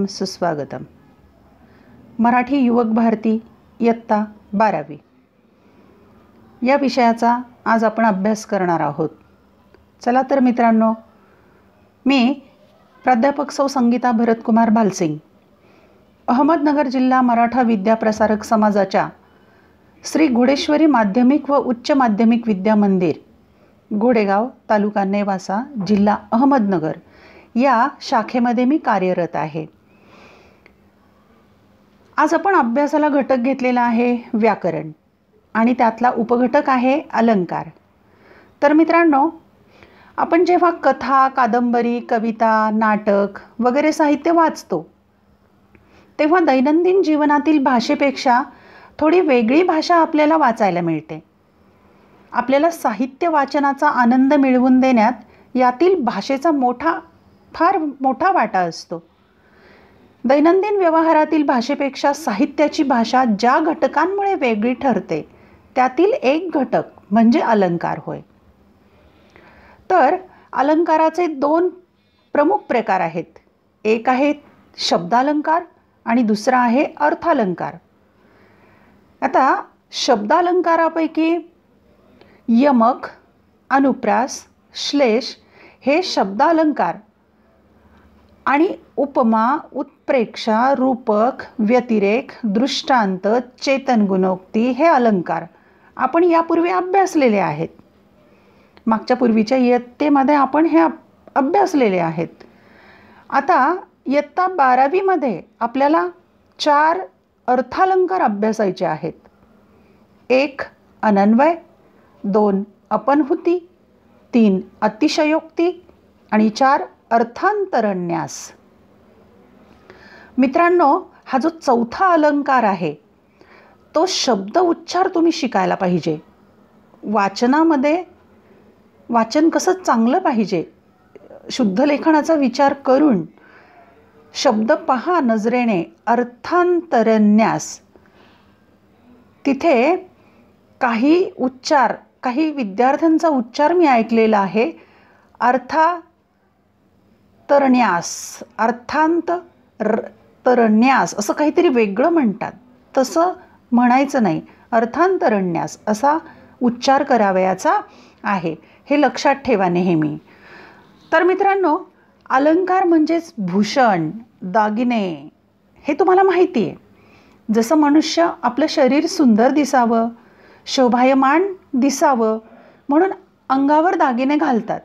सुस्वागतम. मराठी युवक भारती इयत्ता 12वी या विषयाचा आज आपण अभ्यास करणार आहोत. चला तर मित्रांनो, मी प्राध्यापक सौ संगीता भरतकुमार भालसिंग, अहमदनगर जिल्हा मराठा विद्याप्रसारक समाजाच्या श्री घोडेश्वरी माध्यमिक व उच्च माध्यमिक विद्या मंदिर, घोडेगाव, तालुका नेवासा, जिल्हा अहमदनगर या शाखेमध्ये मी कार्यरत आहे. आज आपण अभ्यासाला घटक घेतलेला आहे व्याकरण आणि त्यातला उपघटक आहे अलंकार. तर मित्रांनो, आपण जेव्हा कथा, कादंबरी, कविता, नाटक वगैरे साहित्य वाचतो तेव्हा दैनंदिन जीवनातील भाषेपेक्षा थोडी वेगळी भाषा आपल्याला वाचायला मिळते. आपल्याला साहित्य वाचनाचा आनंद मिळवून देण्यात यातील भाषेचा फार मोठा वाटा असतो. दैनंदिन व्यवहारातील भाषेपेक्षा साहित्याची भाषा ज्या घटकांमुळे वेगळी ठरते त्यातील एक घटक म्हणजे अलंकार होय. तर अलंकाराचे 2 प्रमुख प्रकार आहेत. एक आहे शब्दालंकार आणि दुसरा आहे अर्थालंकार. आता शब्दालंकारापैकी यमक, अनुप्रास, श्लेष हे शब्दालंकार आणि उपमा, उत्प्रेक्षा, रूपक, व्यतिरेक, दृष्टांत, चेतन गुणोक्ती हे अलंकार आपण यापूर्वी अभ्यासलेले आहेत. मागच्या पूर्वीच्या इयत्तेमध्ये आपण हे अभ्यासलेले आहेत. आता इयत्ता 12वीमध्ये आपल्याला 4 अर्थालंकार अभ्यासायचे आहेत. 1 अनन्वय, 2 अपनहुती, 3 अतिशयोक्ती आणि 4 अर्थांतरन्यास. मित्रांनो, हा जो चौथा अलंकार आहे तो शब्द उच्चार तुम्ही शिकायला पाहिजे. वाचनामध्ये वाचन कसं चांगलं पाहिजे, शुद्ध लेखनाचा विचार करून शब्द पहा नजरेने. अर्थांतरन्यास, तिथे काही विद्यार्थ्यांचा उच्चार मी ऐकलेला आहे अर्थांतरन्यास असं काहीतरी वेगळं म्हणतात. तसं म्हणायचं नाही, अर्थांतरन्यास असा उच्चार करावयाचा आहे. हे लक्षात ठेवा नेहमी. तर मित्रांनो, अलंकार म्हणजेच भूषण, दागिने हे तुम्हाला माहिती आहे. जसं मनुष्य आपलं शरीर सुंदर दिसावं, शोभायमान दिसावं म्हणून अंगावर दागिने घालतात.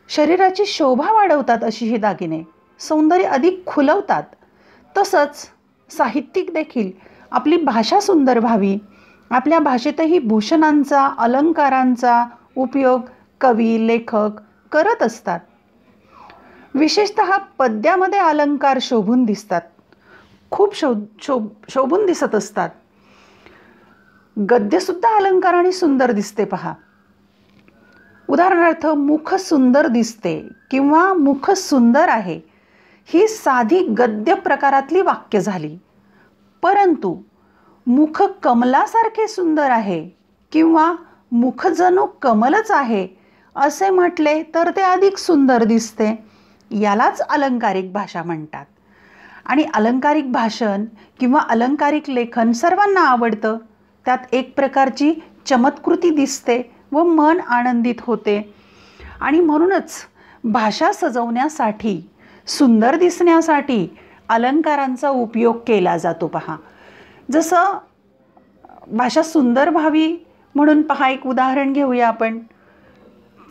शरीराची शोभा वाढवतात अशी ही दागिने, सौंदर्य अधिक खुलवतात. तसंच साहित्यिक देखील आपली भाषा सुंदर व्हावी, आपल्या भाषेतही भूषणांचा, अलंकारांचा उपयोग कवी, लेखक करत असतात. विशेषतः पद्यामध्ये अलंकार शोभून दिसतात, खूप शोभून दिसत असतात. गद्यसुद्धा अलंकाराने सुंदर दिसते पहा. उदाहरणार्थ, मुख सुंदर दिसते किंवा मुख सुंदर आहे ही साधी गद्य प्रकारातली वाक्य झाली. परंतु मुख कमलासारखे सुंदर आहे किंवा मुख जणू कमलच आहे असे म्हटले तर ते अधिक सुंदर दिसते. यालाच अलंकारिक भाषा म्हणतात. आणि अलंकारिक भाषण किंवा अलंकारिक लेखन सर्वांना आवडतं. त्यात एक प्रकारची चमत्कृती दिसते व मन आनंदित होते. आणि म्हणूनच भाषा सजवण्यासाठी, सुंदर दिसण्यासाठी अलंकारांचा उपयोग केला जातो पहा. जसं भाषा सुंदर व्हावी म्हणून पहा, एक उदाहरण घेऊया आपण.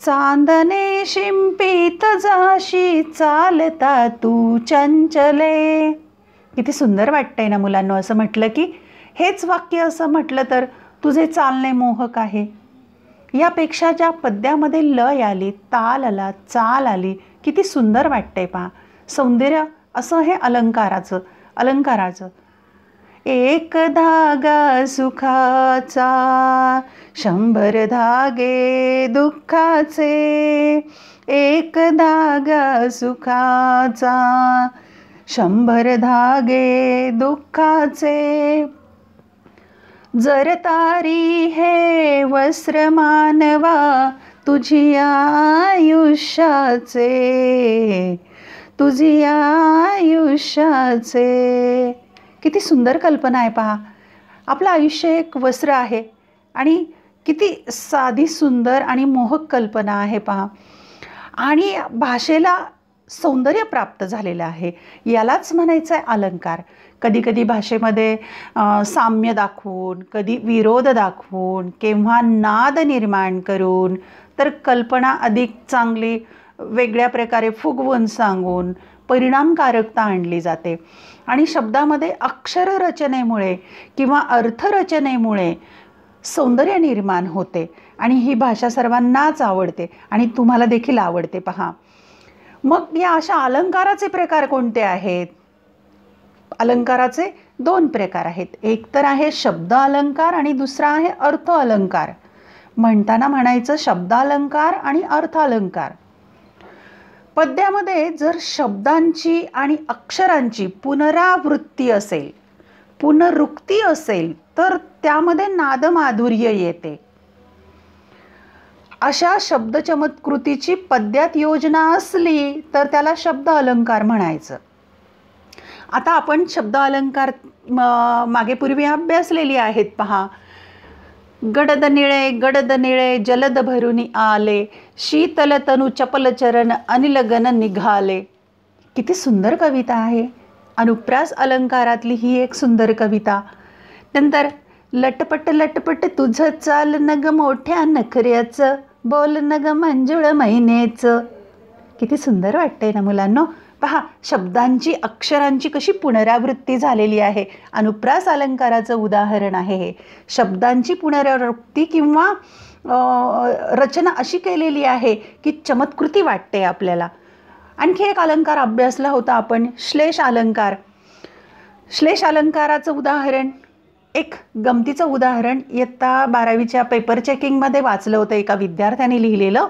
चांदणे शिंपीत जाशी चालता तू चंचले. किती सुंदर वाटतंय ना मुलांनो असं म्हटलं की. हेच वाक्य असं म्हटलं तर तुझे चालणे मोहक आहे. यापेक्षा ज्या पद्यामध्ये लय आली, ताल आला, चाल आली, किती सुंदर वाटतंय पहा. सौंदर्य असं हे अलंकाराचं. एक धागा सुखाचा, 100 धागे दुःखाचे. एक धागा सुखाचा, 100 धागे दुःखाचे. जर तारी हे वस्त्र मानवा तुझी आयुष्याचे, तुझी आयुष्याचे. किती सुंदर कल्पना आहे पहा. आपलं आयुष्य एक वस्त्र आहे आणि किती साधी सुंदर आणि मोहक कल्पना आहे पहा. आणि भाषेला सौंदर्य प्राप्त झालेलं आहे. यालाच म्हणायचं आहे अलंकार. कधी कधी भाषेमध्ये साम्य दाखवून, कधी विरोध दाखवून, केव्हा नाद निर्माण करून, तर कल्पना अधिक चांगली वेगळ्या प्रकारे फुगवून सांगून परिणामकारकता आणली जाते. आणि शब्दामध्ये अक्षररचनेमुळे किंवा अर्थरचनेमुळे सौंदर्य निर्माण होते आणि ही भाषा सर्वांनाच आवडते आणि तुम्हाला देखील आवडते पहा. मग या अशा अलंकाराचे प्रकार कोणते आहेत? अलंकाराचे 2 प्रकार आहेत. एक तर आहे शब्द अलंकार आणि दुसरा आहे अर्थ अलंकार. म्हणताना म्हणायचं शब्द अलंकार आणि अर्थ अलंकार. पद्यामध्ये जर शब्दांची आणि अक्षरांची पुनरावृत्ती असेल, पुनरुक्ती असेल, तर त्यामध्ये नादमाधुर्य येते. अशा शब्दचमत्कृतीची पद्यात योजना असली तर त्याला शब्द अलंकार म्हणायचं. आता आपण शब्द अलंकार मागे पूर्वी अभ्यासलेली आहेत पहा. गडद निळे जलद भरुनी आले, शीतल तनु चपल चरण अनिल गण निघाले. किती सुंदर कविता आहे. अनुप्रास अलंकारातली ही एक सुंदर कविता. नंतर लटपट लटपट तुझं चाल नग मोठ्या नखऱ्याचं, बोल नग मंजुळ महिनेचं. किती सुंदर वाटतंय ना मुलांनो. पहा, शब्दांची अक्षरांची कशी पुनरावृत्ती झालेली आहे. अनुप्रास अलंकाराचं उदाहरण आहे हे. शब्दांची पुनरावृत्ती किंवा रचना अशी केलेली आहे की चमत्कृती वाटते आपल्याला. आणखी एक अलंकार अभ्यासला होता आपण, श्लेष अलंकार. श्लेष अलंकाराचं उदाहरण, एक गमतीचं उदाहरण इयत्ता 12वीच्या पेपर चेकिंगमध्ये वाचलं होतं. एका विद्यार्थ्याने लिहिलेलं,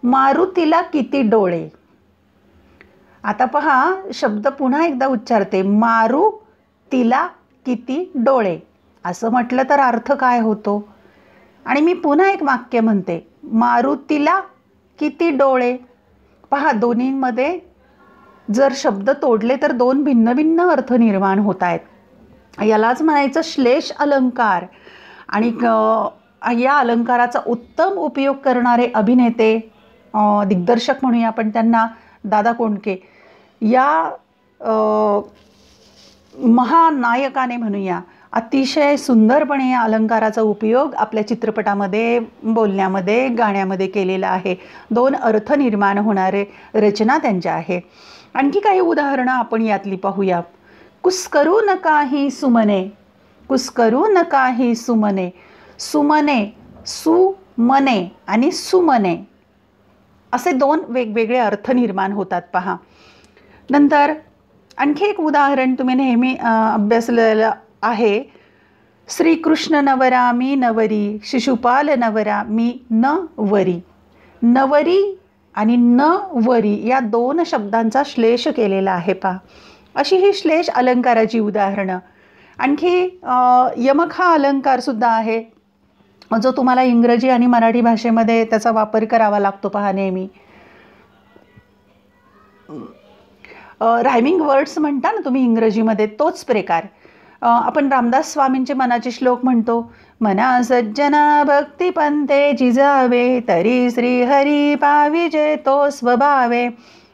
मारुतीला किती डोळे. आता पहा, शब्द पुन्हा एकदा उच्चारते, मारुतीला किती डोळे. असं म्हटलं तर अर्थ काय होतो? आणि मी पुन्हा एक वाक्य म्हणते, मारुतीला किती डोळे. पहा, दोन्हीमध्ये जर शब्द तोडले तर 2 भिन्न भिन्न अर्थ निर्माण होत आहेत. यालाच म्हणायचं श्लेष अलंकार. आणि या अलंकाराचा उत्तम उपयोग करणारे अभिनेते, दिग्दर्शक म्हणूया आपण त्यांना, दादा कोंडके, या महानायकाने म्हणूया अतिशय सुंदरपणे या अलंकाराचा उपयोग आपल्या चित्रपटामध्ये, बोलण्यामध्ये, गाण्यामध्ये केलेला आहे. 2 अर्थ निर्माण होणारे रचना त्यांच्या आहे. आणखी काही उदाहरणं आपण यातली पाहूया. कुस्करू नकाही सुमने, कुस्करू नकाही सुमने. सुमने, सुमने आणि सुमने असे 2 वेगवेगळे अर्थ निर्माण होतात पहा. नंतर आणखी एक उदाहरण तुम्ही नेहमी अभ्यासलेलं आहे. श्रीकृष्ण नवरा मी नवरी, शिशुपाल नवरा मी नवरी. नवरी आणि नवरी या 2 शब्दांचा श्लेष केलेला आहे पहा. अशी ही श्लेष अलंकाराची उदाहरणं. आणखी यमक हा अलंकारसुद्धा आहे, जो तुम्हाला इंग्रजी आणि मराठी भाषेमध्ये त्याचा वापर करावा लागतो पहा नेहमी. रायमिंग वर्ड्स म्हणता ना तुम्ही इंग्रजीमध्ये, तोच प्रकार. आपण रामदास स्वामींचे मनाचे श्लोक म्हणतो, मना सज्जना भक्ती पंते जिजावे, तरी श्री हरी पाविजे तो स्वभावे.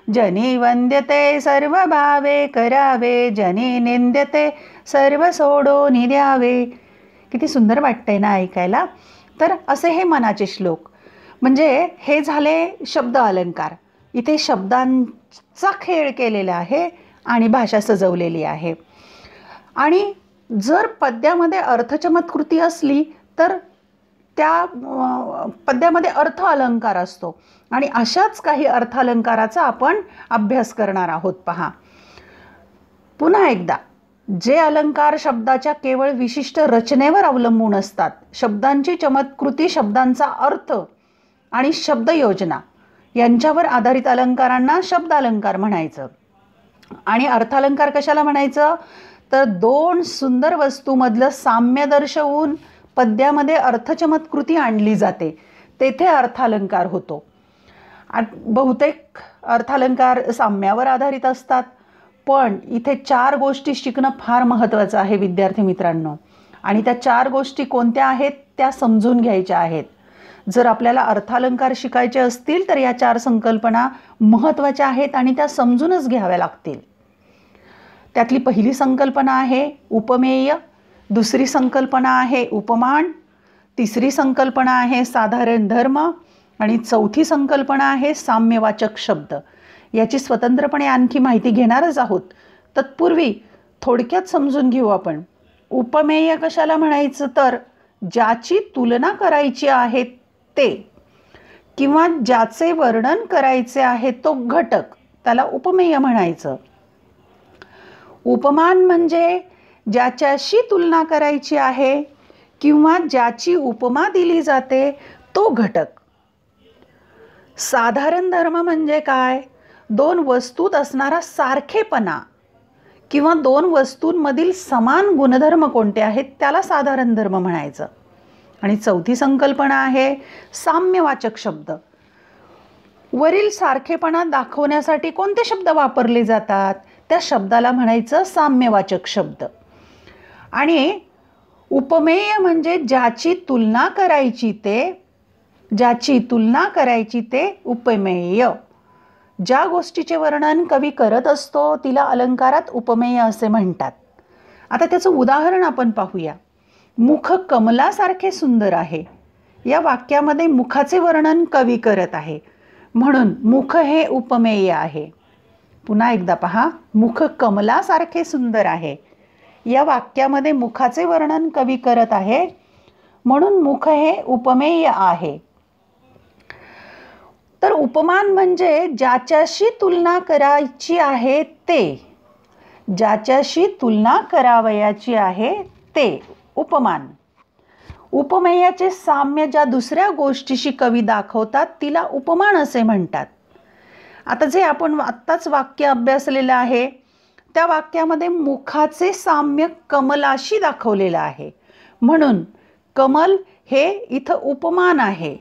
जनी वंद्यते सर्व भावे करावे, जनी निंद्यते सर्व सोडून द्यावे. किती सुंदर वाटतंय ना ऐकायला. तर असे हे मनाचे श्लोक. म्हणजे हे झाले शब्द अलंकार. इथे शब्दांचा खेळ केलेला आहे आणि भाषा सजवलेली आहे. आणि जर पद्यामध्ये अर्थचमत्कृती असली तर त्या पद्यामध्ये अर्थ अलंकार असतो. आणि अशाच काही अर्थालंकाराचा आपण अभ्यास करणार आहोत पहा. पुन्हा एकदा, जे अलंकार शब्दाच्या केवळ विशिष्ट रचनेवर अवलंबून असतात, शब्दांची चमत्कृती, शब्दांचा अर्थ आणि शब्दयोजना यांच्यावर आधारित अलंकारांना शब्द अलंकार म्हणायचं. आणि अर्थालंकार कशाला म्हणायचं? तर 2 सुंदर वस्तूमधलं साम्य दर्शवून पद्यामध्ये अर्थचमत्कृती आणली जाते, तेथे अर्थालंकार होतो. बहुतेक अर्थालंकार साम्यावर आधारित असतात, पण इथे 4 गोष्टी शिकणं फार महत्त्वाचं आहे विद्यार्थी मित्रांनो. आणि त्या 4 गोष्टी कोणत्या आहेत त्या समजून घ्यायच्या आहेत. जर आपल्याला अर्थालंकार शिकायचे असतील तर या 4 संकल्पना महत्त्वाच्या आहेत आणि त्या समजूनच घ्याव्या लागतील. त्यातली पहिली संकल्पना आहे उपमेय, दुसरी संकल्पना आहे उपमान, तिसरी संकल्पना आहे साधारण धर्म आणि चौथी संकल्पना आहे साम्यवाचक शब्द. याची स्वतंत्रपणे आणखी माहिती घेणारच आहोत. तत्पूर्वी थोडक्यात समजून घेऊ आपण. उपमेय कशाला म्हणायचं तर ज्याची तुलना करायची आहे ते किंवा ज्याचे वर्णन करायचे आहे तो घटक, त्याला उपमेय म्हणायचं. उपमान म्हणजे ज्याच्याशी तुलना करायची आहे किंवा ज्याची उपमा दिली जाते तो घटक. साधारण धर्म म्हणजे काय? 2 वस्तूत असणारा सारखेपणा किंवा 2 वस्तूंमधील समान गुणधर्म कोणते आहेत त्याला साधारण धर्म म्हणायचं. आणि चौथी संकल्पना आहे साम्यवाचक शब्द. वरील सारखेपणा दाखवण्यासाठी कोणते शब्द वापरले जातात त्या शब्दाला म्हणायचं साम्यवाचक शब्द. आणि उपमेय म्हणजे ज्याची तुलना करायची ते उपमेय. ज्या गोष्टीचे वर्णन कवी करत असतो तिला अलंकारात उपमेय असे म्हणतात. आता त्याचं उदाहरण आपण पाहूया. मुख कमलासारखे सुंदर आहे. या वाक्यामध्ये मुखाचे वर्णन कवी करत आहे म्हणून मुख हे उपमेय आहे. पुन्हा एकदा पहा. मुख कमलासारखे सुंदर आहे. या वाक्यामध्ये मुखाचे वर्णन कवी करत आहे म्हणून मुख हे उपमेय आहे. तर उपमान म्हणजे ज्याच्याशी तुलना करायची आहे ते, ज्याच्याशी तुलना करावयाची आहे ते उपमान. उपमेयाचे साम्य ज्या दुसऱ्या गोष्टीशी कवी दाखवतात तिला उपमान असे म्हणतात. आता जे आपण आत्ताच वाक्य अभ्यासलेलं आहे त्या वाक्यामध्ये मुखाचे साम्य कमलाशी दाखवलेलं आहे म्हणून कमल हे इथं उपमान आहे.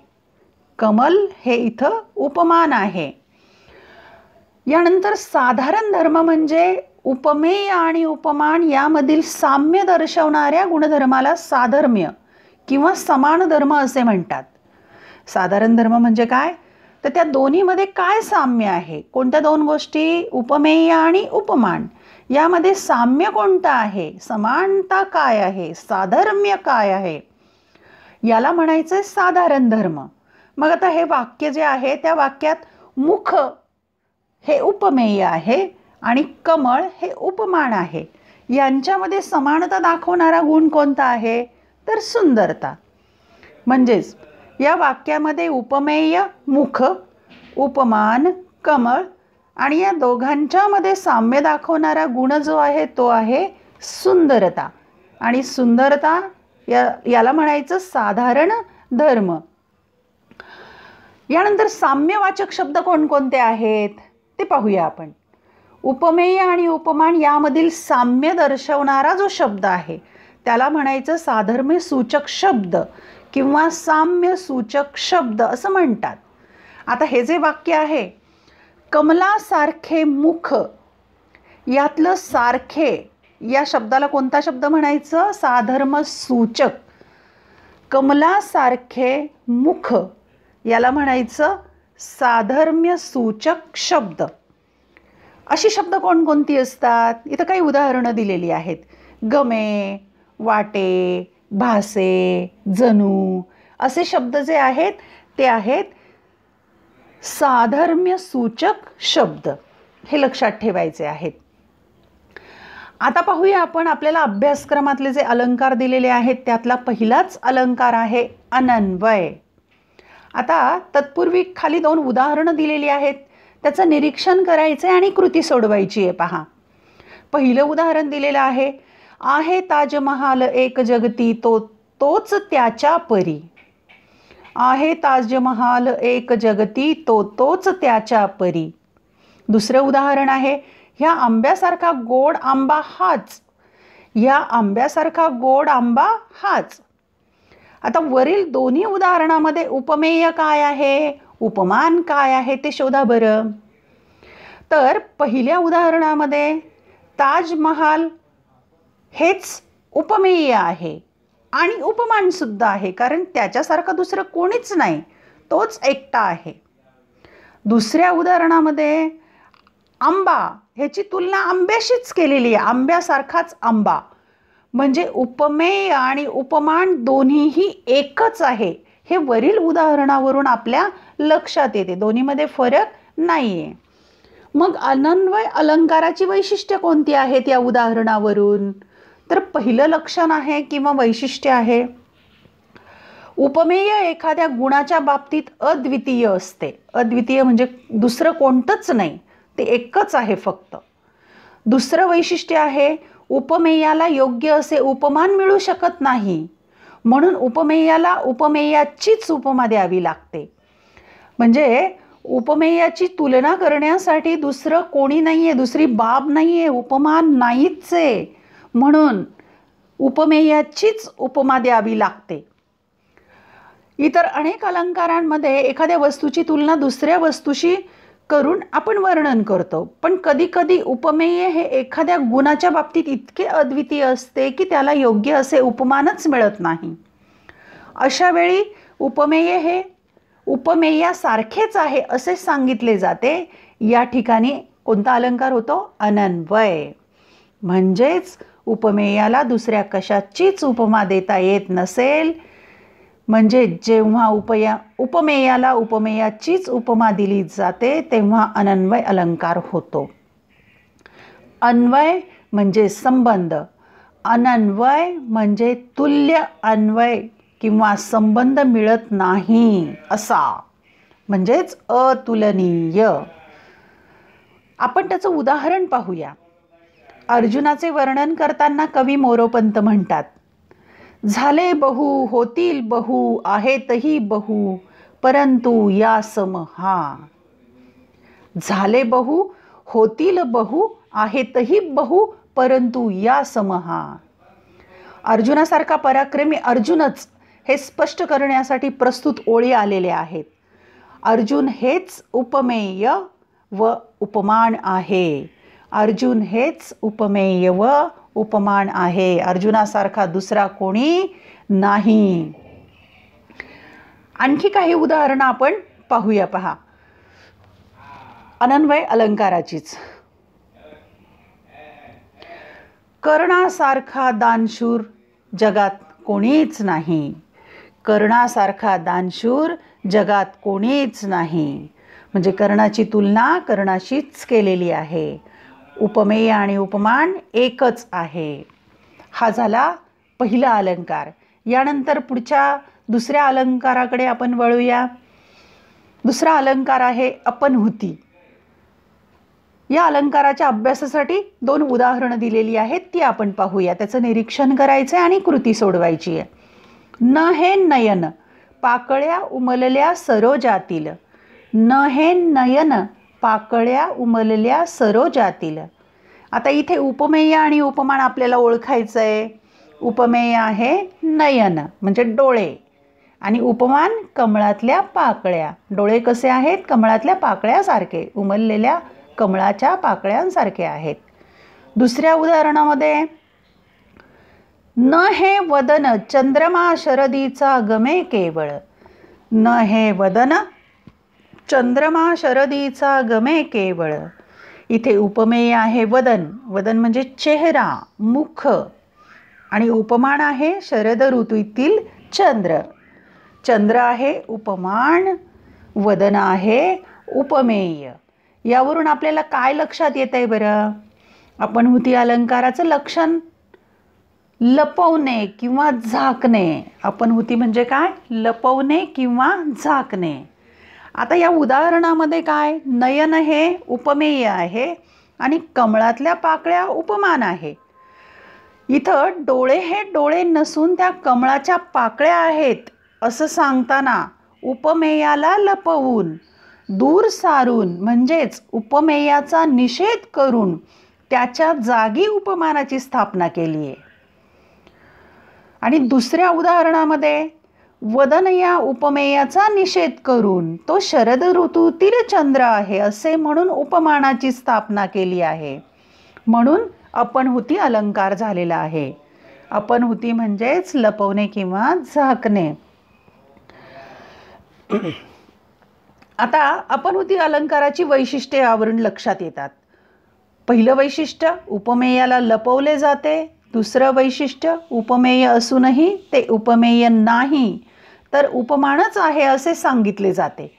कमल हे इथं उपमान आहे. यानंतर साधारण धर्म म्हणजे उपमेय आणि उपमान यामधील साम्य दर्शवणाऱ्या गुणधर्माला साधर्म्य किंवा समान धर्म असे म्हणतात. साधारण धर्म म्हणजे काय तर त्या दोन्हीमध्ये काय साम्य आहे, कोणत्या 2 गोष्टी उपमेय आणि उपमान यामध्ये साम्य कोणतं आहे, समानता काय आहे, साधर्म्य काय आहे, याला म्हणायचं साधारण धर्म. मग आता हे वाक्य जे आहे त्या वाक्यात मुख हे उपमेय आहे आणि कमळ हे उपमान आहे. यांच्यामध्ये समानता दाखवणारा गुण कोणता आहे तर सुंदरता. म्हणजेच या वाक्यामध्ये उपमेय मुख, उपमान कमळ आणि या दोघांच्यामध्ये साम्य दाखवणारा गुण जो आहे तो आहे सुंदरता. आणि सुंदरता याला म्हणायचं साधारण धर्म. यानंतर साम्यवाचक शब्द कोणकोणते आहेत ते पाहूया आपण. उपमेय आणि उपमान यामधील साम्य दर्शवणारा जो शब्द आहे त्याला म्हणायचं साधर्म्य सूचक शब्द किंवा साम्य सूचक शब्द असं म्हणतात. आता हे जे वाक्य आहे कमलासारखे मुख यातलं सारखे या शब्दाला कोणता शब्द म्हणायचं साधर्म्य सूचक. कमलासारखे मुख याला म्हणायचं साधर्म्य सूचक शब्द. अशी शब्द कोणकोणती असतात इथं काही उदाहरणं दिलेली आहेत. गमे, वाटे, भासे, जणू असे शब्द जे आहेत ते आहेत साधर्म्य सूचक शब्द. हे लक्षात ठेवायचे आहेत. आता पाहूया आपण आपल्याला अभ्यासक्रमातले जे अलंकार दिलेले आहेत त्यातला पहिलाच अलंकार आहे अनन्वय. आता तत्पूर्वी खाली 2 उदाहरणं दिलेली आहेत त्याचं निरीक्षण करायचं आणि कृती सोडवायची आहे. पहा. पहिलं उदाहरण दिलेलं आहे ताजमहाल एक जगती तोच त्याच्या परी. आहे ताजमहाल एक जगती तोच त्याच्या परी. दुसरं उदाहरण आहे ह्या आंब्यासारखा गोड आंबा हाच. ह्या आंब्यासारखा गोड आंबा हाच. आता वरील दोन्ही उदाहरणामध्ये उपमेय काय आहे उपमान काय आहे ते शोधा बरं. तर पहिल्या उदाहरणामध्ये ताजमहाल हेच उपमेय आहे आणि उपमान सुद्धा आहे, कारण त्याच्यासारखं दुसरं कोणीच नाही, तोच एकटा आहे. दुसऱ्या उदाहरणामध्ये आंबा ह्याची तुलना आंब्याशीच केलेली आहे, आंब्यासारखाच आंबा, म्हणजे उपमेय आणि उपमान दोन्हीही एकच आहे. हे वरील उदाहरणावरून आपल्या लक्षात येते, दोन्हीमध्ये फरक नाही आहे. मग अनन्वय अलंकाराची वैशिष्ट्य कोणती आहेत या उदाहरणावरून? तर पहिलं लक्षण आहे किंवा वैशिष्ट्य आहे, उपमेय एखाद्या गुणाच्या बाबतीत अद्वितीय असते. अद्वितीय म्हणजे दुसरं कोणतंच नाही, ते एकच आहे फक्त. दुसरं वैशिष्ट्य आहे, उपमेयाला योग्य असे उपमान मिळू शकत नाही, म्हणून उपमेयाला उपमेयाचीच उपमा द्यावी लागते. म्हणजे उपमेयाची तुलना करण्यासाठी दुसरं कोणी नाही आहे, दुसरी बाब नाही आहे, उपमान नाहीच आहे, म्हणून उपमेयाचीच उपमा द्यावी लागते. इतर अनेक अलंकारांमध्ये एखाद्या वस्तूची तुलना दुसऱ्या वस्तूशी करून आपण वर्णन करतो, पण कधीकधी उपमेय हे एखाद्या गुणाच्या बाबतीत इतके अद्वितीय असते की त्याला योग्य असे उपमानच मिळत नाही. अशा वेळी उपमेय हे उपमेयासारखेच आहे असे सांगितले जाते. या ठिकाणी कोणता अलंकार होतो? अनन्वय. म्हणजेच उपमेयाला दुसऱ्या कशाचीच उपमा देता येत नसेल, म्हणजे जेव्हा उपमेयाला उपमेयाचीच उपमा दिली जाते तेव्हा अनन्वय अलंकार होतो. अन्वय म्हणजे संबंध, अनन्वय म्हणजे तुल्य अन्वय किंवा संबंध मिळत नाही असा, म्हणजेच अतुलनीय. आपण त्याचं उदाहरण पाहूया. अर्जुनाचे वर्णन करताना कवी मोरोपंत म्हणतात, झाले बहु होतील बहु आहेतही बहु परंतु या सम हा. झाले बहु होतील बहु आहेतही बहु परंतु या सम हा. अर्जुनासारखा पराक्रमी अर्जुनच हे स्पष्ट करण्यासाठी प्रस्तुत ओळी आलेले आहेत. अर्जुन हेच उपमेय व उपमान आहे. अर्जुन हेच उपमेय व उपमान आहे. अर्जुनासारखा दुसरा कोणी नाही. आणखी काही उदाहरणं आपण पाहूया. पहा, अनन्वय अलंकाराचीच. कर्णासारखा दानशूर जगात कोणीच नाही. कर्णासारखा दानशूर जगात कोणीच नाही, म्हणजे कर्णाची तुलना कर्णाशीच केलेली आहे. उपमेय आणि उपमान एकच आहे. हा झाला पहिला अलंकार. यानंतर पुढच्या दुसऱ्या अलंकाराकडे आपण वळूया. दुसरा अलंकार आहे अपनहुती. या अलंकाराच्या अभ्यासासाठी 2 उदाहरणं दिलेली आहेत, ती आपण पाहूया. त्याचं निरीक्षण करायचं आहे आणि कृती सोडवायची आहे. न हे नयन पाकळ्या उमलल्या सरोजातील. न हे नयन पाकळ्या उमलल्या सरोजातील. आता इथे उपमेय आणि उपमान आपल्याला ओळखायचं आहे. उपमेय आहे नयन म्हणजे डोळे, आणि उपमान कमळातल्या पाकळ्या. डोळे कसे आहेत? कमळातल्या पाकळ्यासारखे, उमललेल्या कमळाच्या पाकळ्यांसारखे आहेत. दुसऱ्या उदाहरणामध्ये न हे वदन चंद्रमा शरदीचा गमे केवळ. न हे वदन चंद्रमा शरदीचा गमे केवळ. इथे उपमेय आहे वदन. वदन म्हणजे चेहरा, मुख, आणि उपमान आहे शरद ऋतूतील चंद्र. चंद्र आहे उपमान, वदन आहे उपमेय. यावरून आपल्याला काय लक्षात येत आहे बरं? अपनहुती अलंकाराचं लक्षण लपवणे किंवा झाकणे. अपनहुती म्हणजे काय? लपवणे किंवा झाकणे. आता या उदाहरणामध्ये काय? नयन हे उपमेय आहे आणि कमळातल्या पाकळ्या उपमान आहे. इथं डोळे हे डोळे नसून त्या कमळाच्या पाकळ्या आहेत असं सांगताना उपमेयाला लपवून, दूर सारून, म्हणजेच उपमेयाचा निषेध करून त्याच्या जागी उपमानाची स्थापना केली आहे. आणि दुसऱ्या उदाहरणामध्ये वदन या उपमेयाचा निषेध करून तो शरद ऋतूतील चंद्र आहे असे म्हणून उपमानाची स्थापना केली आहे. म्हणून अपनहुती अलंकार झालेला आहे. अपनहुती म्हणजेच लपवणे किंवा झाकणे. आता अपनहुती अलंकाराची वैशिष्ट्ये यावरून लक्षात येतात. पहिलं वैशिष्ट्य, उपमेयाला लपवले जाते. दुसरं वैशिष्ट्य, उपमेय असूनही ते उपमेय नाही तर उपमानच आहे असे सांगितले जाते,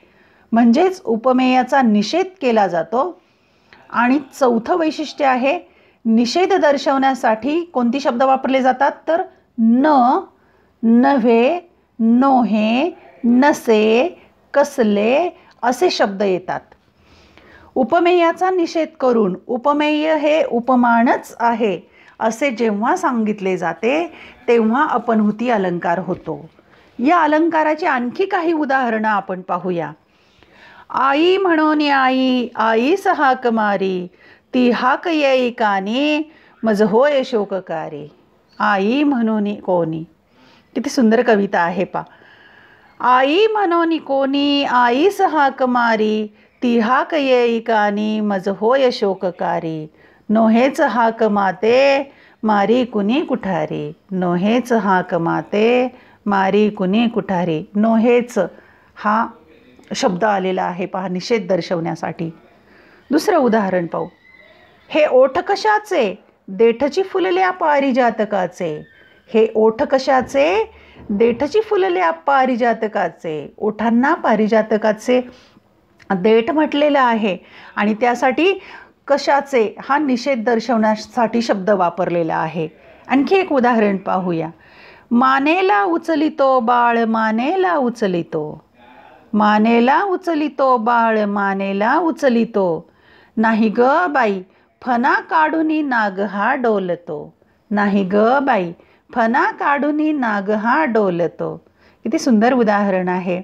म्हणजेच उपमेयाचा निषेध केला जातो. आणि चौथं वैशिष्ट्य आहे, निषेध दर्शवण्यासाठी कोणती शब्द वापरले जातात तर न, नव्हे, नोहे, नसे, कसले असे शब्द येतात. उपमेयाचा निषेध करून उपमेय हे उपमानच आहे असे जेव्हा सांगितले जाते तेव्हा अपनहुती अलंकार होतो. या अलंकाराची आणखी काही उदाहरणं आपण पाहूया. आई म्हणून आई, आईस हाक मारी, ती हाक येई कानी, मज होय शोककारी. आई म्हणून कोणी, किती सुंदर कविता आहे पा. आई म्हणून कोणी, आईस हाक मारी, ती हाक येई कानी, मज होय शोककारी. नोहेच हाक माते, मारी कुणी कुठारी. नोहेच हाक माते, मारी कुणी कुठारी. नोहेच हा शब्द आलेला आहे पहा निषेध दर्शवण्यासाठी. दुसरं उदाहरण पाहू. हे ओठ कशाचे, देठची फुलल्या पारिजातकाचे. हे ओठ कशाचे, देठची फुलल्या पारिजातकाचे. ओठांना पारिजातकाचे देठ म्हटलेलं आहे आणि त्यासाठी कशाचे हा निषेध दर्शवण्यासाठी शब्द वापरलेला आहे. आणखी एक उदाहरण पाहूया. मानेला उचलितो बाळ, मानेला उचलितो. मानेला उचलितो बाळ, मानेला उचलितो. नाही ग बाई, फणा काढूनी नाग हा डोलतो. नाही ग बाई, फणा काढूनी नाग हा डोलतो. किती सुंदर उदाहरण आहे.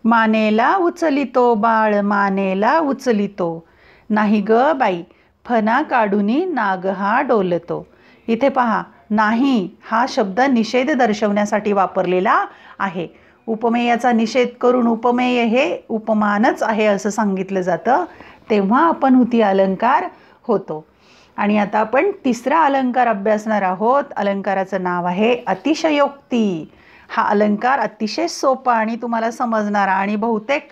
मानेला उचलितो बाळ, मानेला उचलितो. नाही ग बाई, फणा काढूनी नाग हा डोलतो. इथे पहा, नाही हा शब्द निषेध दर्शवण्यासाठी वापरलेला आहे. उपमेयाचा निषेध करून उपमेय हे उपमानच आहे असं सांगितलं जातं तेव्हा अपनहुती अलंकार होतो. आणि आता आपण तिसरा अलंकार अभ्यासणार आहोत. अलंकाराचं नाव आहे अतिशयोक्ती. हा अलंकार अतिशय सोपा आणि तुम्हाला समजणारा आणि बहुतेक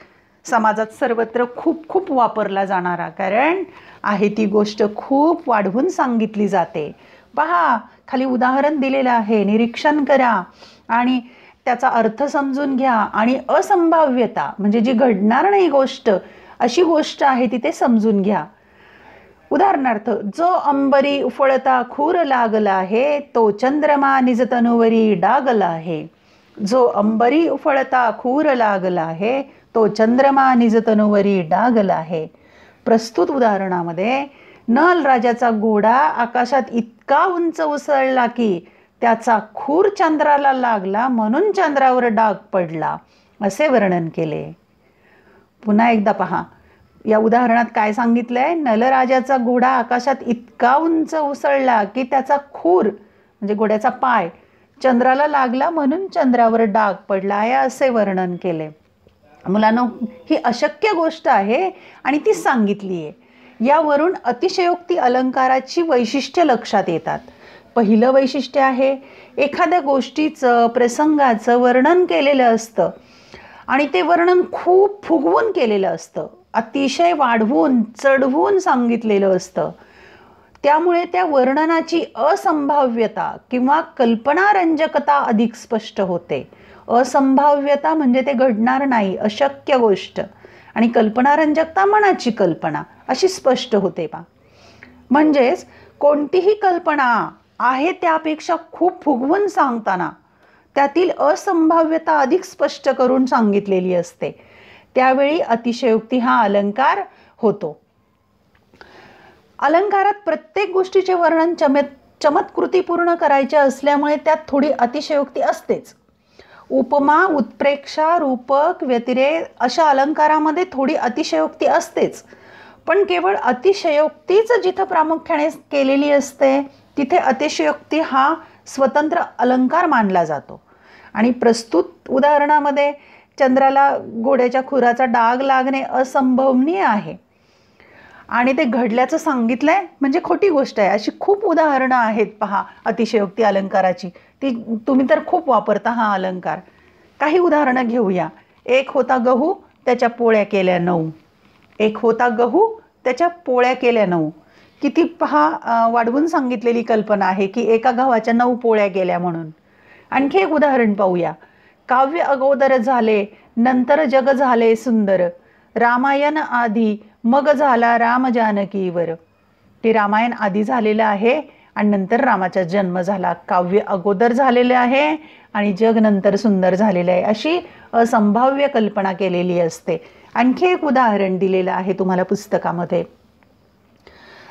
समाजात सर्वत्र खूप खूप वापरला जाणारा, कारण आहे ती गोष्ट खूप वाढवून सांगितली जाते. पहा, खाली उदाहरण दिलेलं आहे, निरीक्षण करा आणि त्याचा अर्थ समजून घ्या. आणि असंभाव्यता म्हणजे जी घडणार नाही गोष्ट, अशी गोष्ट आहे ती ते समजून घ्या. उदाहरणार्थ, जो अंबरी उफळता खूर लागला आहे, तो चंद्रमा निज तनुवरी डागला आहे. जो अंबरी उफळता खूर लागला आहे, तो चंद्रमा निज तनुवरी डागला आहे. प्रस्तुत उदाहरणामध्ये नल राजाचा घोडा आकाशात इतका उंच उसळला की त्याचा खूर चंद्राला लागला म्हणून चंद्रावर डाग पडला असे वर्णन केले. पुन्हा एकदा पहा, या उदाहरणात काय सांगितलंय? नलराजाचा घोडा आकाशात इतका उंच उसळला की त्याचा खूर म्हणजे घोड्याचा पाय चंद्राला लागला म्हणून चंद्रावर डाग पडला आहे असे वर्णन केले. मुलांनो, ही अशक्य गोष्ट आहे आणि ती सांगितली आहे. यावरून अतिशयोक्ती अलंकाराची वैशिष्ट्य लक्षात येतात. पहिलं वैशिष्ट्य आहे, एखाद्या गोष्टीचं प्रसंगाचं वर्णन केलेलं असतं आणि ते वर्णन खूप फुगवून केलेलं असतं, अतिशय वाढवून चढवून सांगितलेलं असतं. त्यामुळे त्या वर्णनाची असंभाव्यता किंवा कल्पनारंजकता अधिक स्पष्ट होते. असंभाव्यता म्हणजे ते घडणार नाही, अशक्य गोष्ट, आणि कल्पनारंजकता मनाची कल्पना अशी स्पष्ट होते बा. म्हणजेच कोणतीही कल्पना आहे त्यापेक्षा खूप फुगवून सांगताना त्यातील असंभाव्यता अधिक स्पष्ट करून सांगितलेली असते. त्यावेळी अतिशयोक्ती हा अलंकार होतो. अलंकारात प्रत्येक गोष्टीचे वर्णन चमत्कृतीपूर्ण करायचे असल्यामुळे त्यात थोडी अतिशयोक्ती असतेच. उपमा, उत्प्रेक्षा, रूपक, व्यतिरेक अशा अलंकारामध्ये थोडी अतिशयोक्ती असतेच. पण केवळ अतिशयोक्तीच जिथं प्रामुख्याने केलेली असते तिथे अतिशयोक्ती हा स्वतंत्र अलंकार मानला जातो. आणि प्रस्तुत उदाहरणामध्ये चंद्राला घोड्याच्या खुराचा डाग लागणे असंभवनीय आहे आणि ते घडल्याचं सांगितलंय म्हणजे खोटी गोष्ट आहे. अशी खूप उदाहरणं आहेत पहा अतिशयोक्ती अलंकाराची. ती तुम्ही तर खूप वापरता हा अलंकार. काही उदाहरणं घेऊया. एक होता गहू त्याच्या पोळ्या केल्या 9. एक होता गहू त्याच्या पोळ्या केल्या 9. किती पहा वाढवून सांगितलेली कल्पना आहे की एका गव्हाच्या 9 पोळ्या केल्या म्हणून. आणखी एक उदाहरण पाहूया. काव्य अगोदर झाले नंतर जग झाले सुंदर, रामायण आधी मग झाला राम जानकीवर. ते रामायण आधी झालेलं आहे आणि नंतर रामाचा जन्म झाला. काव्य अगोदर झालेलं आहे आणि जग नंतर सुंदर झालेलं आहे, अशी असंभाव्य कल्पना केलेली असते. आणखी एक उदाहरण दिलेलं आहे तुम्हाला पुस्तकामध्ये.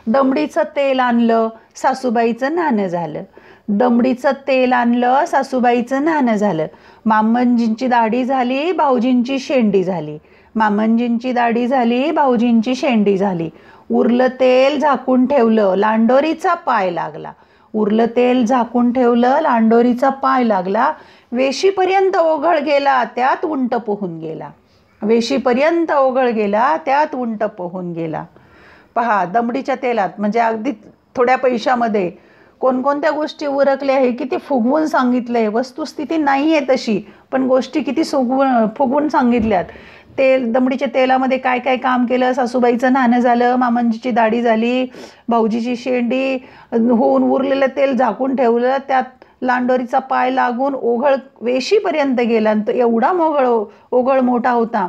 दमडीचं तेल आणलं सासूबाईचं नाणं झालं. दमडीचं तेल आणलं सासूबाईचं नाणं झालं. मामंजींची दाढी झाली भाऊजींची शेंडी झाली. मामंजींची दाढी झाली भाऊजींची शेंडी झाली. उरलं तेल झाकून ठेवलं लांडोरीचा पाय लागला. उरलं तेल झाकून ठेवलं लांडोरीचा पाय लागला. वेशीपर्यंत ओघळ गेला त्यात उंट पोहून गेला. वेशीपर्यंत ओघळ गेला त्यात उंट पोहून गेला. पहा दमडीच्या तेलात म्हणजे अगदी थोड्या पैशामध्ये कोणकोणत्या गोष्टी उरकल्या आहे किती फुगवून सांगितलंय. वस्तुस्थिती नाही आहे तशी पण गोष्टी किती फुगवून सांगितल्यात. तेल दमडीच्या तेलामध्ये काय काय काम केलं. सासूबाईचं नाणं झालं, मामांजीची दाढी झाली, भाऊजीची शेंडी होऊन उरलेलं तेल झाकून ठेवलं, त्यात लांडोरीचा पाय लागून ओघळ वेशीपर्यंत गेला आणि तो एवढा ओघळ मोठा होता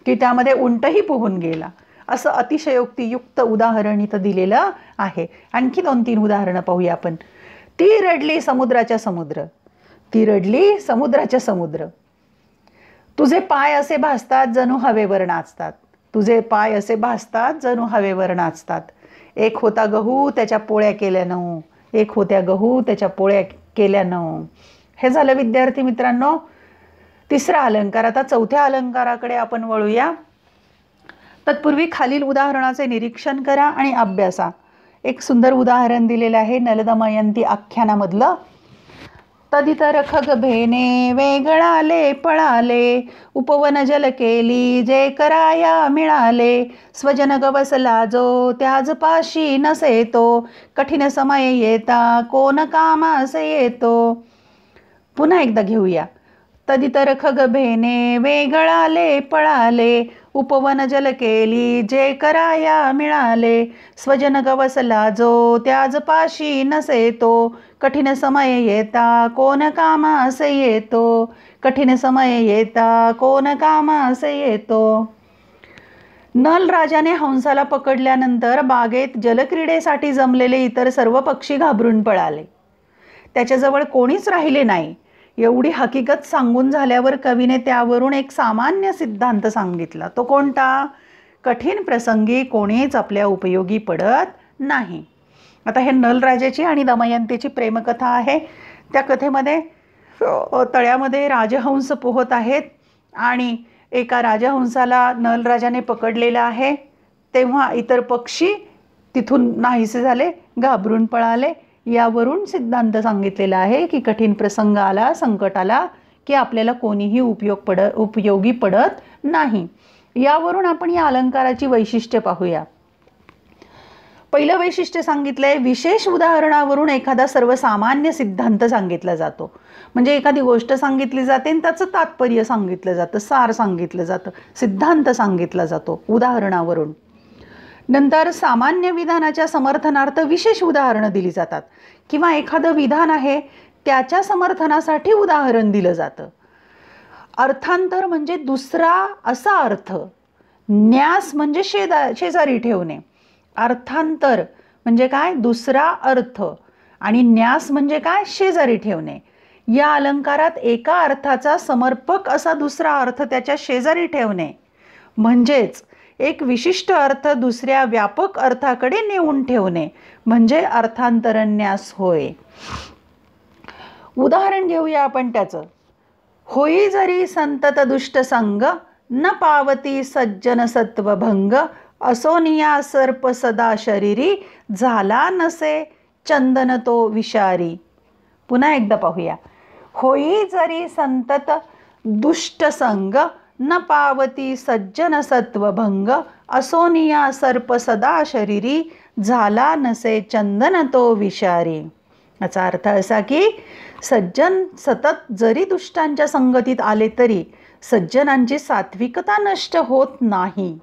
की त्यामध्ये उंटही पोहून गेला. असं अतिशयोक्तियुक्त उदाहरण इथं दिलेलं आहे. आणखी 2-3 उदाहरणं पाहूया आपण. ती रडली समुद्राच्या समुद्र. ती रडली समुद्राच्या समुद्र. तुझे पाय असे भासतात जणू हवेवर नाचतात. तुझे पाय असे भासतात जणू हवेवर नाचतात. एक होता गहू त्याच्या पोळ्या केल्या 9. एक होत्या गहू त्याच्या पोळ्या केल्या 9. हे झालं विद्यार्थी मित्रांनो तिसरा अलंकार. आता चौथ्या अलंकाराकडे आपण वळूया. तत्पूर्वी खालील उदाहरणाचे निरीक्षण करा आणि अभ्यासा. एक सुंदर उदाहरण दिलेलं आहे नलदमयंती आख्यानामधलं. तदितर खग भेने वेगळाले पळाले, उपवन जल केली जे कराया मिळाले, स्वजन गवसला जो त्याज पाशी नसे तो, कठीण समय येता कोण कामास येतो. पुन्हा एकदा घेऊया. तदितर खग भेने वेगळाले पळाले, उपवन जल केली जे कराया मिळाले, स्वजन गवसला जो त्याज पाशी नसे तो, कठीण समय येता कोण कामास येतो. कठीण समय येता कोण कामास येतो. नल राजाने हंसाला पकडल्यानंतर बागेत जलक्रीडेसाठी जमलेले इतर सर्व पक्षी घाबरून पळाले. त्याच्याजवळ कोणीच राहिले नाही. एवढी हकीकत सांगून झाल्यावर कवीने त्यावरून एक सामान्य सिद्धांत सांगितला. तो कोणता? कठीण प्रसंगी कोणीच आपल्या उपयोगी पडत नाही. आता हे नलराजाची आणि दमयंतीची प्रेमकथा आहे. त्या कथेमध्ये तळ्यामध्ये राजहंस पोहत आहेत आणि एका राजहंसाला नलराजाने पकडलेलं आहे. तेव्हा इतर पक्षी तिथून नाहीसे झाले, घाबरून पळाले. यावरून सिद्धांत सांगितलेला आहे की कठीण प्रसंग आला, संकट आला की आपल्याला कोणीही उपयोगी पडत नाही. यावरून आपण या अलंकाराची वैशिष्ट्य पाहूया. पहिलं वैशिष्ट्य सांगितलंय विशेष उदाहरणावरून एखादा सर्वसामान्य सिद्धांत सांगितला जातो. म्हणजे एखादी गोष्ट सांगितली जाते आणि त्याचं तात्पर्य सांगितलं जातं, सार सांगितलं जातं, सिद्धांत सांगितला जातो उदाहरणावरून. नंतर सामान्य विधानाच्या समर्थनार्थ विशेष उदाहरणं दिली जातात किंवा एखादं विधान आहे त्याच्या समर्थनासाठी उदाहरण दिलं जातं. अर्थांतर म्हणजे दुसरा असा अर्थ. न्यास म्हणजे शेजारी ठेवणे. अर्थांतर म्हणजे काय? दुसरा अर्थ. आणि न्यास म्हणजे काय? शेजारी ठेवणे. या अलंकारात एका अर्थाचा समर्पक असा दुसरा अर्थ त्याच्या शेजारी ठेवणे म्हणजेच एक विशिष्ट अर्थ दुसऱ्या व्यापक अर्थाकडे नेऊन ठेवणे म्हणजे अर्थांतरन्यास होय. उदाहरण घेऊया आपण त्याचं. होई जरी संतत दुष्ट संग, न पावती सज्जन सत्वभंग, असोनिया सर्प सदा शरीरी, झाला नसे चंदन तो विषारी. पुन्हा एकदा पाहूया. होई जरी संतत दुष्ट संग, न पावती सज्जन सत्वभंग, असोनिया सर्प सदा शरीरी, झाला नसे चंदन तो विषारी. याचा अर्थ असा की सज्जन सतत जरी दुष्टांच्या संगतीत आले तरी सज्जनांची सात्विकता नष्ट होत नाही.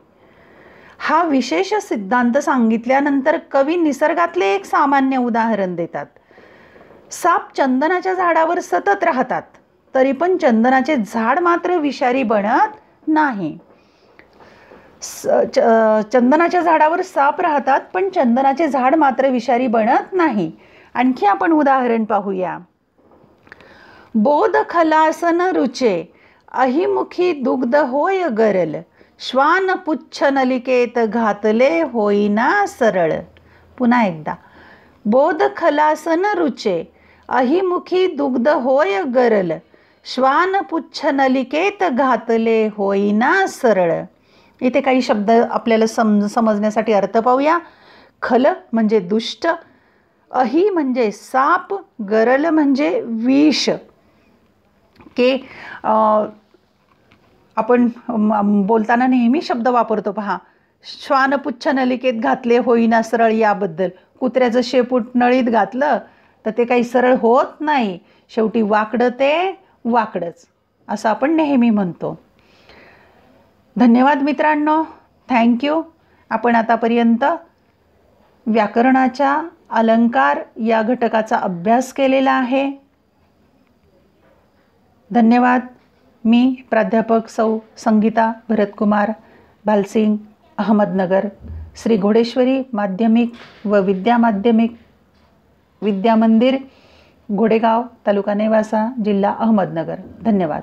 हा विशेष सिद्धांत सांगितल्यानंतर कवी निसर्गातले एक सामान्य उदाहरण देतात. साप चंदनाच्या झाडावर सतत राहतात तरी पण चंदनाचे झाड मात्र विषारी बनत नाही. चंदनाच्या झाडावर साप राहतात पण चंदनाचे झाड मात्र विषारी बनत नाही. आणखी आपण उदाहरण पाहूया. बोध खलासन रुचे, अहिमुखी दुग्ध होय गरल, श्वान पुच्छ नलिकेत घातले होईना सरळ. पुन्हा एकदा. बोध खलासन रुचे, अहिमुखी दुग्ध होय गरल, श्वान पुच्छ नलिकेत घातले होईना सरळ. इथे काही शब्द आपल्याला समजण्यासाठी अर्थ पाहूया. खल म्हणजे दुष्ट, अहि म्हणजे साप, गरल म्हणजे विष. के आपण बोलताना नेहमी शब्द वापरतो पहा. श्वानपुच्छ नलिकेत घातले होईना सरळ याबद्दल. कुत्र्याचं शेपूट नळीत घातलं तर ते काही सरळ होत नाही, शेवटी वाकडं ते वाकडंच असं आपण नेहमी म्हणतो. धन्यवाद मित्रांनो, थँक्यू. आपण आतापर्यंत व्याकरणाच्या अलंकार या घटकाचा अभ्यास केलेला आहे. धन्यवाद. मी प्राध्यापक सौ संगीता भरतकुमार भालसिंग, अहमदनगर, श्री घोडेश्वरी माध्यमिक व विद्या मंदिर, घोडेगाव, तालुका नेवासा, जिल्हा अहमदनगर. धन्यवाद.